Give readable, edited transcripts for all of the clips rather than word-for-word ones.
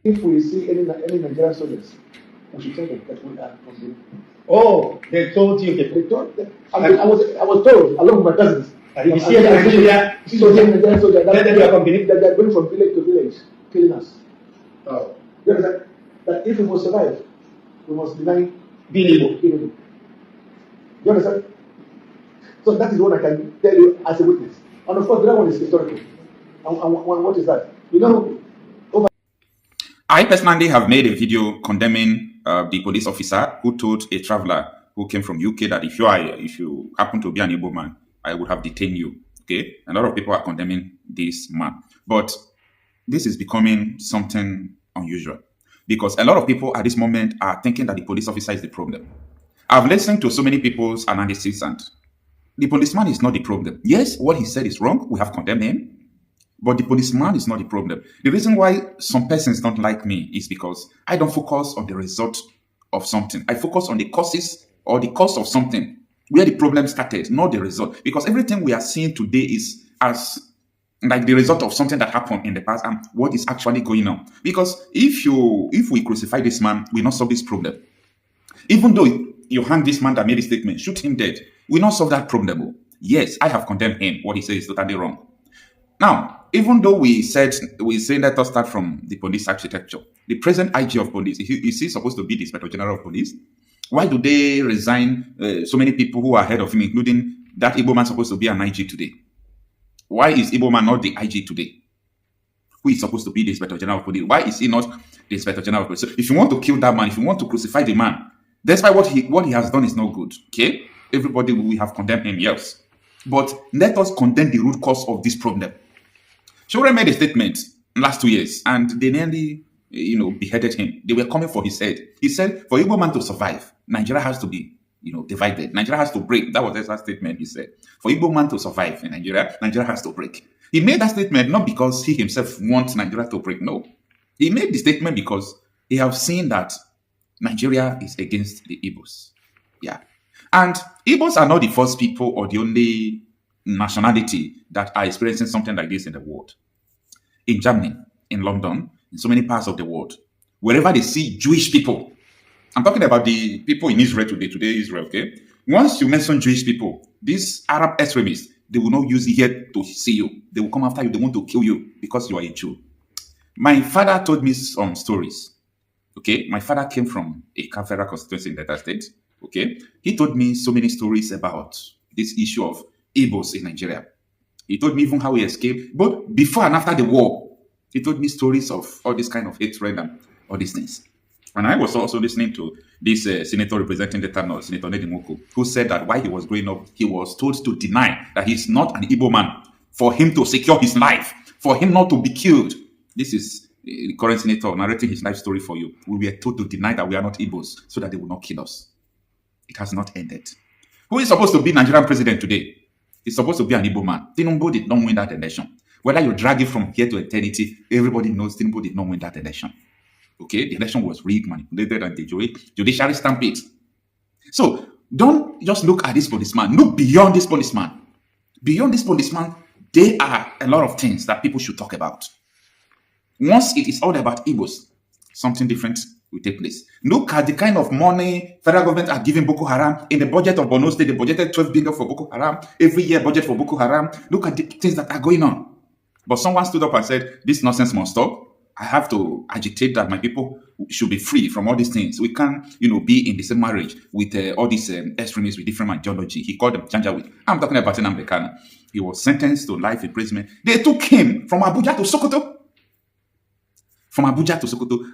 if we see any Nigerian soldiers, we should tell them that we are from the. Oh, they told you. They told them. I was told along with my cousins. You see Nigeria Nigerian soldiers that they are going from village to village, killing us. Oh. You understand? That if we must survive, we must deny being Igbo. You understand? So that is what I can tell you as a witness. And of course, the other one is historical. And what is that? You know, I personally have made a video condemning the police officer who told a traveler who came from UK that if you happen to be an Igbo man, I would have detained you. Okay, a lot of people are condemning this man, but this is becoming something unusual because a lot of people at this moment are thinking that the police officer is the problem. I've listened to so many people's analysis, and the policeman is not the problem. Yes, what he said is wrong. We have condemned him. But the policeman is not the problem. The reason why some persons don't like me is because I don't focus on the result of something. I focus on the causes or the cause of something, where the problem started, not the result. Because everything we are seeing today is as like the result of something that happened in the past and what is actually going on. Because if we crucify this man, we not solve this problem. Even though you hang this man that made a statement, shoot him dead, we not solve that problem. Yes, I have condemned him. What he says is totally wrong. Now, even though we say let us start from the police architecture, the present IG of police, is he supposed to be the Inspector General of Police? Why do they resign so many people who are ahead of him, including that Igbo man supposed to be an IG today? Why is Igbo man not the IG today? Who is supposed to be the Inspector General of Police? Why is he not the Inspector General of Police? So if you want to kill that man, if you want to crucify the man, despite what he has done is not good. Okay? Everybody we have condemned him, yes. But let us condemn the root cause of this problem. Children made a statement last 2 years, and they nearly, beheaded him. They were coming for his head. He said, for Igbo man to survive, Nigeria has to be, divided. Nigeria has to break. That was his last statement, he said. For Igbo man to survive in Nigeria, Nigeria has to break. He made that statement not because he himself wants Nigeria to break, no. He made the statement because he has seen that Nigeria is against the Igbos. Yeah. And Igbos are not the first people or the only nationality that are experiencing something like this in the world. In Germany, in London, in so many parts of the world, wherever they see Jewish people, I'm talking about the people in Israel today Israel, okay? Once you mention Jewish people, these Arab extremists, they will not use it here to see you. They will come after you. They want to kill you because you are a Jew. My father told me some stories, okay? My father came from a federal constituency in the United States, okay? He told me so many stories about this issue of Igbos in Nigeria. He told me even how he escaped. But before and after the war, he told me stories of all this kind of hatred and all these things. And I was also listening to this senator representing the town, Senator Nedimoku, who said that while he was growing up, he was told to deny that he's not an Igbo man, for him to secure his life, for him not to be killed. This is the current senator narrating his life story for you. We were told to deny that we are not Igbos so that they will not kill us. It has not ended. Who is supposed to be Nigerian president today? He's supposed to be an Igbo man. Tinubu did not win that election. Whether you drag it from here to eternity, everybody knows Tinubu did not win that election. Okay, the election was rigged, manipulated, and the judiciary stamped it. So don't just look at this policeman. Look beyond this policeman. Beyond this policeman, there are a lot of things that people should talk about. Once it is all about Igbos, something different will take place. Look at the kind of money federal government are giving Boko Haram. In the budget of Borno State, they budgeted 12 billion for Boko Haram. Every year budget for Boko Haram. Look at the things that are going on. But someone stood up and said, this nonsense must stop. I have to agitate that my people should be free from all these things. We can't, be in the same marriage with all these extremists with different ideology. He called them Janjaweed. I'm talking about Nnamdi Kanu. He was sentenced to life imprisonment. They took him from Abuja to Sokoto. From Abuja to Sokoto.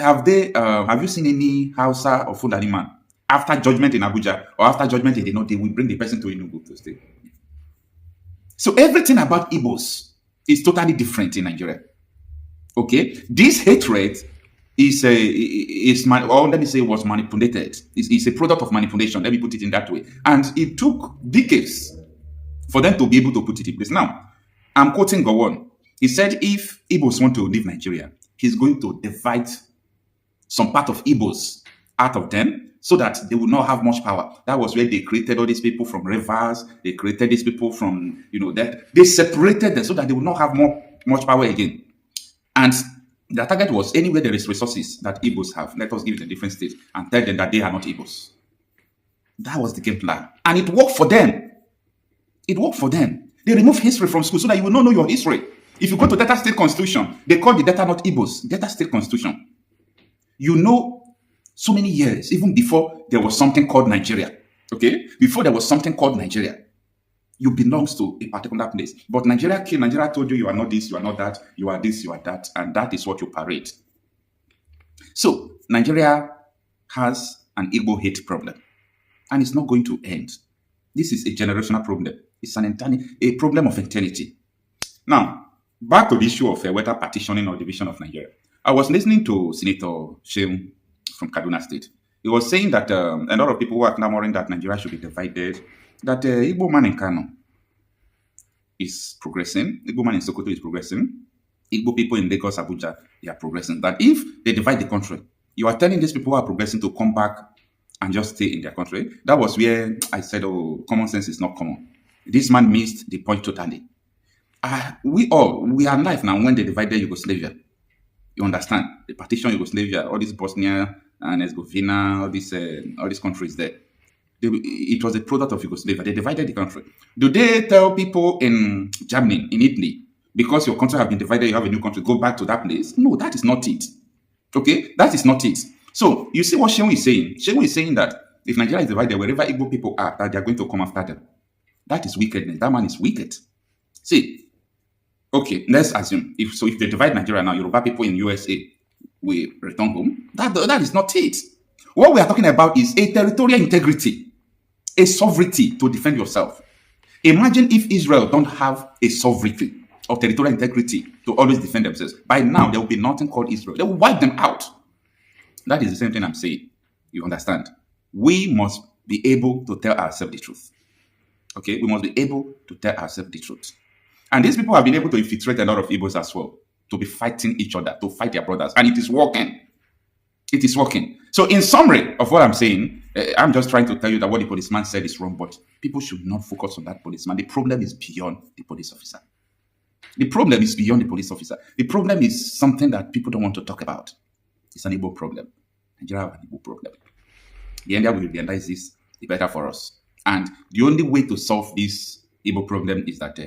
Have you seen any Hausa or Fulani man after judgment in Abuja or after judgment in the North, they will bring the person to Enugu to stay? So everything about Igbos is totally different in Nigeria. Okay, this hatred was manipulated. It's a product of manipulation. Let me put it in that way. And it took decades for them to be able to put it in place. Now, I'm quoting Gowon. He said, if Igbos want to leave Nigeria, he's going to divide some part of Igbos out of them so that they will not have much power. That was where they created all these people from rivers. They created these people from, that they separated them so that they will not have much power again. And Their target was anywhere there is resources that Igbos have, let us give it a different state and tell them that they are not Igbos. That was the game plan. And it worked for them. It worked for them. They removed history from school so that you will not know your history. If you go to Delta State Constitution, they call the Delta not Igbos. Delta State Constitution. You know so many years, even before there was something called Nigeria. Okay? Before there was something called Nigeria. You belong to a particular place. But Nigeria came, Nigeria told you are not this, you are not that, you are this, you are that, and that is what you parade. So, Nigeria has an Igbo hate problem. And it's not going to end. This is a generational problem. It's a problem of eternity. Now, back to the issue of whether partitioning or division of Nigeria. I was listening to Senator Sheung from Kaduna State. He was saying that a lot of people who are clamoring that Nigeria should be divided, that Igbo man in Kano is progressing, Igbo man in Sokoto is progressing, Igbo people in Lagos, Abuja, they are progressing. That if they divide the country, you are telling these people who are progressing to come back and just stay in their country. That was where I said, oh, common sense is not common. This man missed the point totally. We are alive now when they divided Yugoslavia. You understand? The partition Yugoslavia, all this Bosnia and Herzegovina, all these countries there. It was a product of Yugoslavia. They divided the country. Do they tell people in Germany, in Italy, because your country has been divided, you have a new country, go back to that place? No, that is not it. Okay? That is not it. So, you see what Sheung is saying? Sheung is saying that if Nigeria is divided, wherever Igbo people are, that they are going to come after them. That is wickedness. That man is wicked. See, okay, let's assume, if they divide Nigeria now, Yoruba people in USA will return home. That is not it. What we are talking about is a territorial integrity, a sovereignty to defend yourself. Imagine if Israel don't have a sovereignty or territorial integrity to always defend themselves. By now, there will be nothing called Israel. They will wipe them out. That is the same thing I'm saying. You understand? We must be able to tell ourselves the truth. Okay? We must be able to tell ourselves the truth. And these people have been able to infiltrate a lot of Igbos as well, to be fighting each other, to fight their brothers. And it is working. It is working. So in summary of what I'm saying, I'm just trying to tell you that what the policeman said is wrong, but people should not focus on that policeman. The problem is beyond the police officer. The problem is beyond the police officer. The problem is something that people don't want to talk about. It's an Igbo problem. Nigeria has an Igbo problem. The earlier we realize this, the better for us. And the only way to solve this Igbo problem is that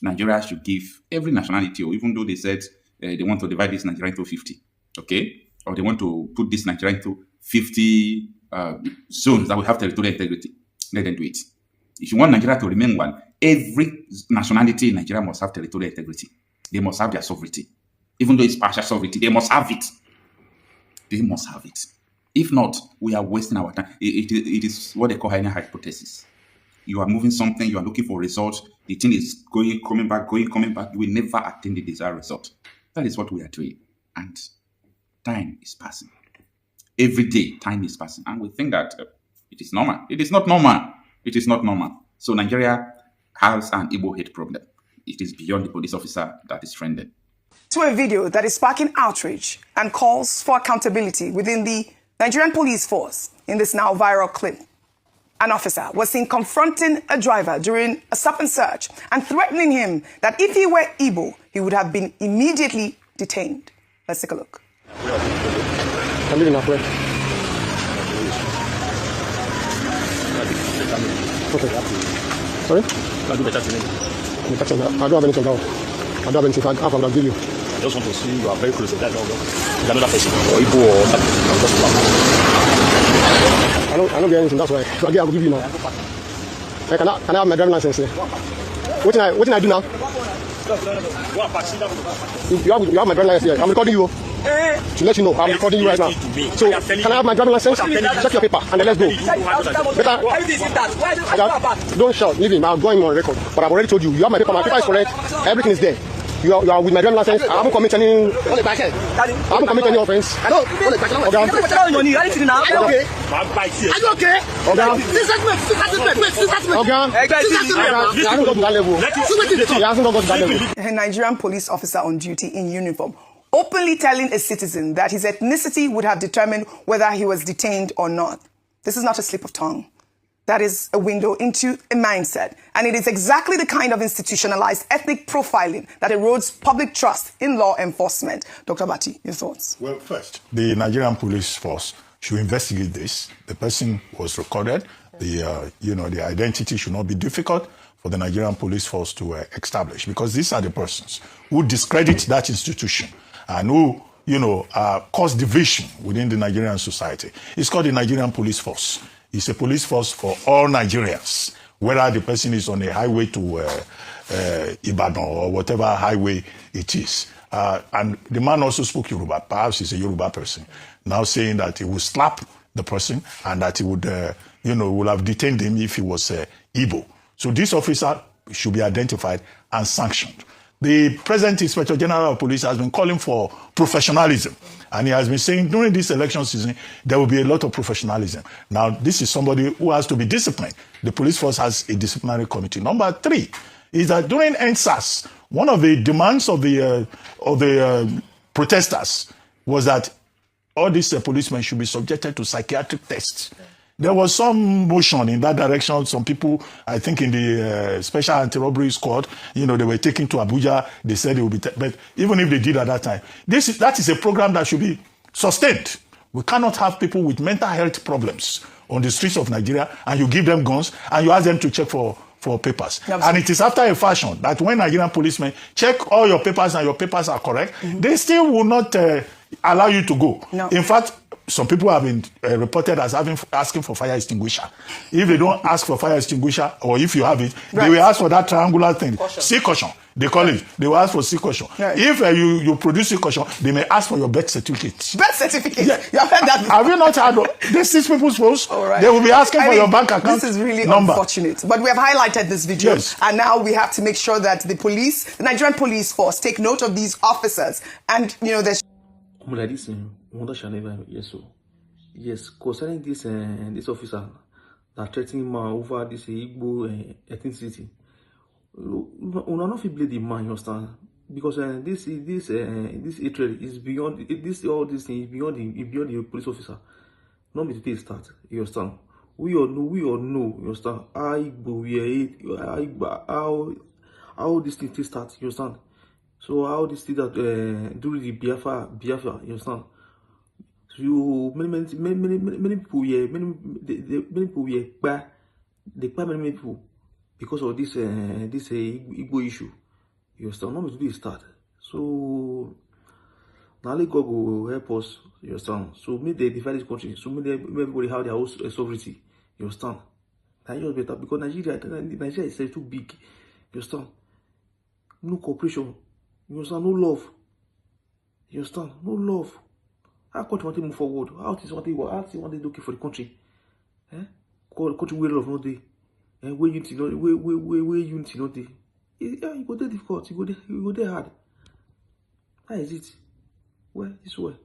Nigeria should give every nationality, or even though they said they want to divide this Nigeria into 50, okay? Or they want to put this Nigeria into 50 zones that will have territorial integrity. Let them do it. If you want Nigeria to remain one, every nationality in Nigeria must have territorial integrity. They must have their sovereignty. Even though it's partial sovereignty, they must have it. They must have it. If not, we are wasting our time. It is what they call Hainer hypothesis. You are moving something, you are looking for results. The thing is going, coming back. You will never attain the desired result. That is what we are doing. And time is passing. Every day, time is passing. And we think that it is normal. It is not normal. It is not normal. So Nigeria has an Igbo hate problem. It is beyond the police officer that is trending. To a video that is sparking outrage and calls for accountability within the Nigerian police force in this now viral clip. An officer was seen confronting a driver during a stop and search and threatening him that if he were Igbo, he would have been immediately detained. Let's take a look. I'm leaving now, friend. Okay. Sorry? I'll do better to me. I don't have anything now. I don't have anything. I have to give you. I just want to see you are very close to that dog. Is another person or Igbo or I don't get anything, that's why. So I will give you now. Hey, can I have my driving license here? What can I do now? You have my driving license here. I'm recording you. To let you know, I'm recording you right now. So, can I have my driving license? Check your paper and then let's go. Better. Don't shout, leave him. I'm going on record. But I've already told you, you have my paper. My paper is correct. Everything is there. You are with my driving license. I haven't committed any offense. I don't. Okay. Are you okay? A Nigerian police officer on duty in uniform openly telling a citizen that his ethnicity would have determined whether he was detained or not. This is not a slip of tongue. that is a window into a mindset. And it is exactly the kind of institutionalized ethnic profiling that erodes public trust in law enforcement. Dr. Bati, your thoughts? Well, first, the Nigerian police force should investigate this. The person was recorded. The identity should not be difficult for the Nigerian police force to establish, because these are the persons who discredit that institution and who, cause division within the Nigerian society. It's called the Nigerian police force. It's a police force for all Nigerians, whether the person is on a highway to Ibadan or whatever highway it is. And the man also spoke Yoruba. Perhaps he's a Yoruba person, now saying that he would slap the person and that he would, would have detained him if he was Igbo. So this officer should be identified and sanctioned. The present Inspector General of Police has been calling for professionalism. And he has been saying during this election season, there will be a lot of professionalism. Now, this is somebody who has to be disciplined. The police force has a disciplinary committee. Number 3 is that during NSAS, one of the demands of the protesters was that all these policemen should be subjected to psychiatric tests. There was some motion in that direction. Some people, I think in the Special Anti-Robbery Squad, they were taken to Abuja. They said they would be, but even if they did at that time, that is a program that should be sustained. We cannot have people with mental health problems on the streets of Nigeria, and you give them guns, and you ask them to check for papers. Absolutely. And it is after a fashion that when Nigerian policemen check all your papers and your papers are correct, they still will not allow you to go. No. In fact, some people have been reported as asking for fire extinguisher. If they don't ask for fire extinguisher, or if you have it, they will ask for that triangular thing. C caution. They call it. They will ask for C caution. Right. If you produce C caution, they may ask for your birth certificate. Birth certificate? Yeah. You have heard that before. Have you not heard this? These people's posts. Right. They will be asking for your bank account. This is really unfortunate. But we have highlighted this video. Yes. And now we have to make sure that the Nigerian police force, take note of these officers. And, there's... Yes, concerning this officer that threatening man over this Igbo ethnicity, we not blame the man, you understand? Because this hatred is beyond all these things beyond the police officer. Not me to start, you understand? We all know, you understand? How this thing start, you understand? So how this thing that during the Biafra, you understand? So many people here, many people here, they many people because of this Igbo issue. You understand? Not to do start. So now let God will help us. You understand? So may they divide this country. So may everybody have their own sovereignty. You understand? Nigeria is better because Nigeria is too big. You understand? No cooperation. You understand? No love. You understand? No love. How country want to move forward? How do you want to look for the country? Country where love no day. Where unity no day. You go there difficult. You go there hard. How is it? Well, this way.